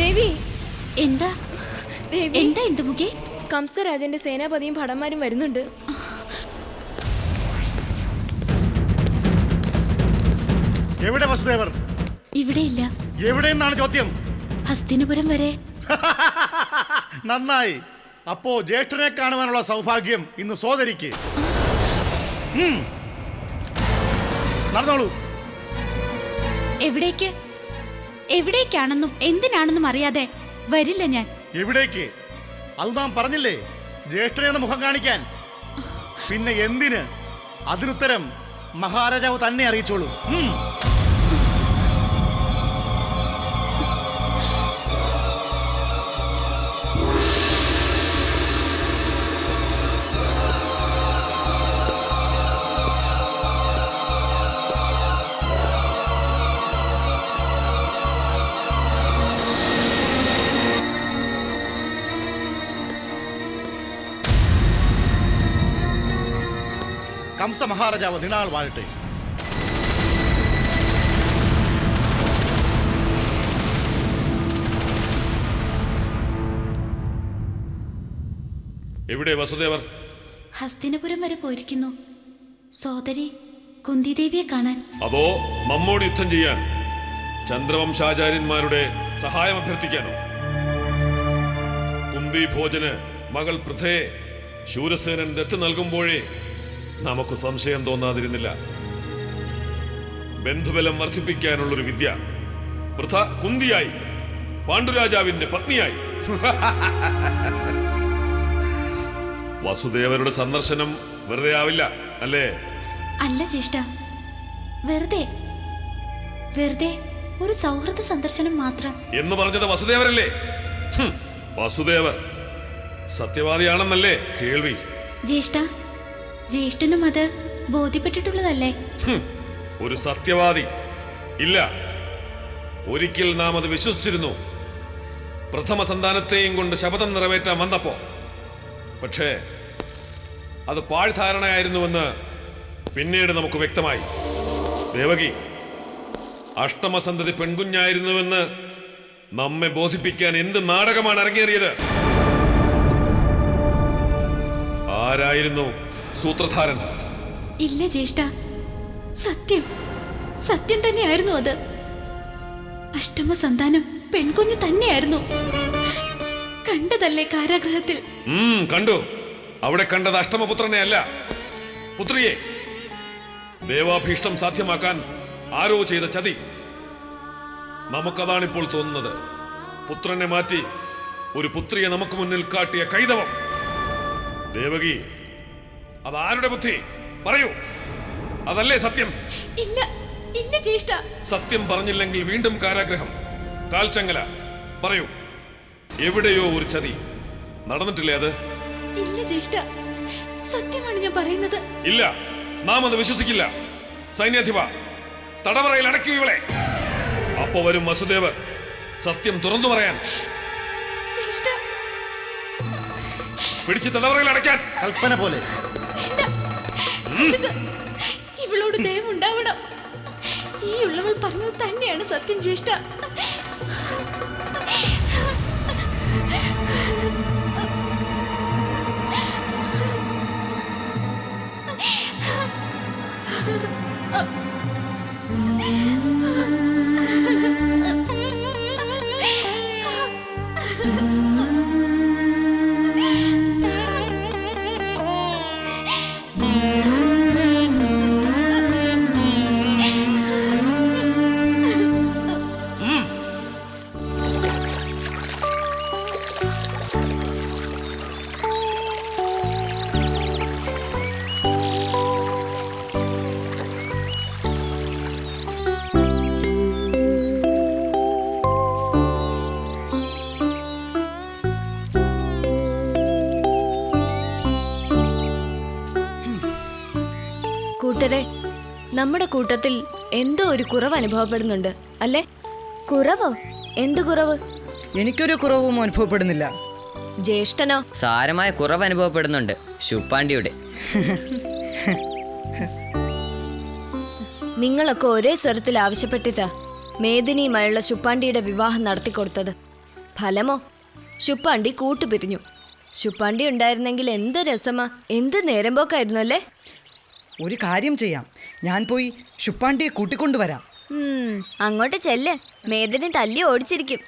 ദേവി എന്താ ദേവി എന്താ ഇന്ദുമുഖി? കംസരാജന്റെ സേനാപതിയും ഭടന്മാരും വരുന്നുണ്ട്. എവിടെ വസുദേവർ? ഇവിടെയില്ല. എവിടെയെന്നാണ് ചോദ്യം? ഹസ്തിനപുരം വരെ. നന്നായി. അപ്പോ ജ്യേഷ്ഠനെ കാണുവാനുള്ള സൗഭാഗ്യം ഇന്ന് സോദരിക്ക്. നടന്നോളൂ. എവിടേക്ക്? എവിടേക്കാണെന്നും എന്തിനാണെന്നും അറിയാതെ വരില്ല ഞാൻ. എവിടേക്ക്? അത് നാം പറഞ്ഞില്ലേ, ജ്യേഷ്ഠനെ ഒന്ന് മുഖം കാണിക്കാൻ. പിന്നെ എന്തിന്? അതിനുത്തരം മഹാരാജാവ് തന്നെ അറിയിച്ചോളൂ. കംസ മഹാരാജാവ് ദിനാൾ വാഴട്ടെ. എവിടെ വസുദേവർ? ഹസ്തിനപുരം വരെ പോയിരിക്കുന്നു. സോദരി കുന്തിദേവിയെ കാണാൻ. അതോ നമ്മോട് യുദ്ധം ചെയ്യാൻ? ചന്ദ്രവംശാചാര്യന്മാരുടെ സഹായം അഭ്യർത്ഥിക്കാനോ? കുന്തി ഭോജന് മകൾ പൃഥയെ ശൂരസേനൻ ദത്ത് നൽകുമ്പോഴേ നമുക്ക് സംശയം തോന്നാതിരുന്നില്ല. ബന്ധുബലം വർദ്ധിപ്പിക്കാനുള്ളൊരു വിദ്യ. പൃഥ കുന്തിയായി, പാണ്ഡുരാജാവിന്റെ പത്നിയായി. വസുദേവരുടെ സന്ദർശനം വെറുതെ ആവില്ല, അല്ലേ? അല്ല ജ്യേഷ്ഠ, വെറുതെ വെറുതെ ഒരു സൗഹൃദ സന്ദർശനം മാത്രം എന്ന് പറഞ്ഞത് വസുദേവരല്ലേ? വസുദേവർ സത്യവാദിയാണെന്നല്ലേ കേൾവി? ജ്യേഷ്ഠ, ജ്യേഷ്ഠനും അത് ബോധ്യപ്പെട്ടിട്ടുള്ളതല്ലേ? ഒരു സത്യവാദി ഇല്ല. ഒരിക്കൽ നാം അത് വിശ്വസിച്ചിരുന്നു, പ്രഥമ സന്താനത്തെയും കൊണ്ട് ശപഥം നിറവേറ്റാൻ വന്നപ്പോ. പക്ഷേ അത് പാഴ്ധാരണയായിരുന്നുവെന്ന് പിന്നീട് നമുക്ക് വ്യക്തമായി. ദേവകി അഷ്ടമസന്തതി പെൺകുഞ്ഞായിരുന്നുവെന്ന് നമ്മെ ബോധിപ്പിക്കാൻ എന്ത് നാടകമാണ് അരങ്ങേറിയത്? ആരായിരുന്നു സൂത്രധാരൻ? ഇല്ല ജ്യേഷ്ഠ, സത്യം സത്യം തന്നെയായിരുന്നു അത്. അഷ്ടമ സന്താനം പെൺകുഞ്ഞു തന്നെയായിരുന്നു. കണ്ടതല്ലേ കാരാഗ്രഹത്തിൽ? കണ്ടു. അവിടെ കണ്ടത് അഷ്ടമപുത്രനെ അല്ല, പുത്രിയെ. ദേവാഭീഷ്ടം സാധ്യമാക്കാൻ ആരോ ചെയ്ത ചതി. നമുക്കതാണിപ്പോൾ തോന്നുന്നത്. പുത്രനെ മാറ്റി ഒരു പുത്രിയെ നമുക്ക് മുന്നിൽ കാട്ടിയ കൈതവം. ദേവകി, അതാരുടെ ബുദ്ധി? പറയൂ, അതല്ലേ സത്യം? ഇല്ല ഇല്ല ജ്യേഷ്ഠ. സത്യം പറഞ്ഞില്ലെങ്കിൽ വീണ്ടും കാരാഗ്രഹം, കാൽച്ചങ്ങല. പറയൂ, എവിടെയോ ഒരു ചതി നടന്നിട്ടില്ലേ? അത് ഇല്ല ജ്യേഷ്ഠ, സത്യമാണ് ഞാൻ പറയുന്നത്. ഇല്ല, നാം അത് വിശ്വസിക്കില്ല. സൈന്യാധിപ, തടവറയിൽ അടയ്ക്കൂ ഇവളെ. അപ്പോ വരും വസുദേവർ സത്യം തുറന്നു പറയാൻ. ജ്യേഷ്ഠ, പിടിച്ച് തടവറയിൽ അടയ്ക്കാൻ. കൽപ്പന പോലെ. ഇവളോട് ദയവുണ്ടാവണം. ഈ ഉള്ളവൾ പറഞ്ഞത് തന്നെയാണ് സത്യം ജ്യേഷ്ഠ. കൂട്ടരെ, നമ്മുടെ കൂട്ടത്തിൽ എന്തോ ഒരു കുറവ് അനുഭവപ്പെടുന്നുണ്ട് അല്ലേ? കുറവോ? എന്ത് കുറവ്? എനിക്കൊരു കുറവും അനുഭവപ്പെടുന്നില്ല. ജ്യേഷ്ഠനോ? സാരമായ കുറവ് അനുഭവപ്പെടുന്നുണ്ട് ശുപ്പാണ്ടിയുടെ. നിങ്ങളൊക്കെ ഒരേ സ്വരത്തിൽ ആവശ്യപ്പെട്ടിട്ടാ മേദിനിയുമായുള്ള ശുപ്പാണ്ടിയുടെ വിവാഹം നടത്തിക്കൊടുത്തത്. ഫലമോ ശുപ്പാണ്ടി കൂട്ടുപിരിഞ്ഞു. ശുപ്പാണ്ടി ഉണ്ടായിരുന്നെങ്കിൽ എന്ത് രസമാ, എന്ത് നേരം പോക്കായിരുന്നു അല്ലേ? ഒരു കാര്യം ചെയ്യാം, ഞാൻ പോയി ശുപ്പാണ്ടിയെ കൂട്ടിക്കൊണ്ടുവരാം. അങ്ങോട്ട് ചെല്ല്, മേദിനി തല്ലി ഓടിച്ചിരിക്കും.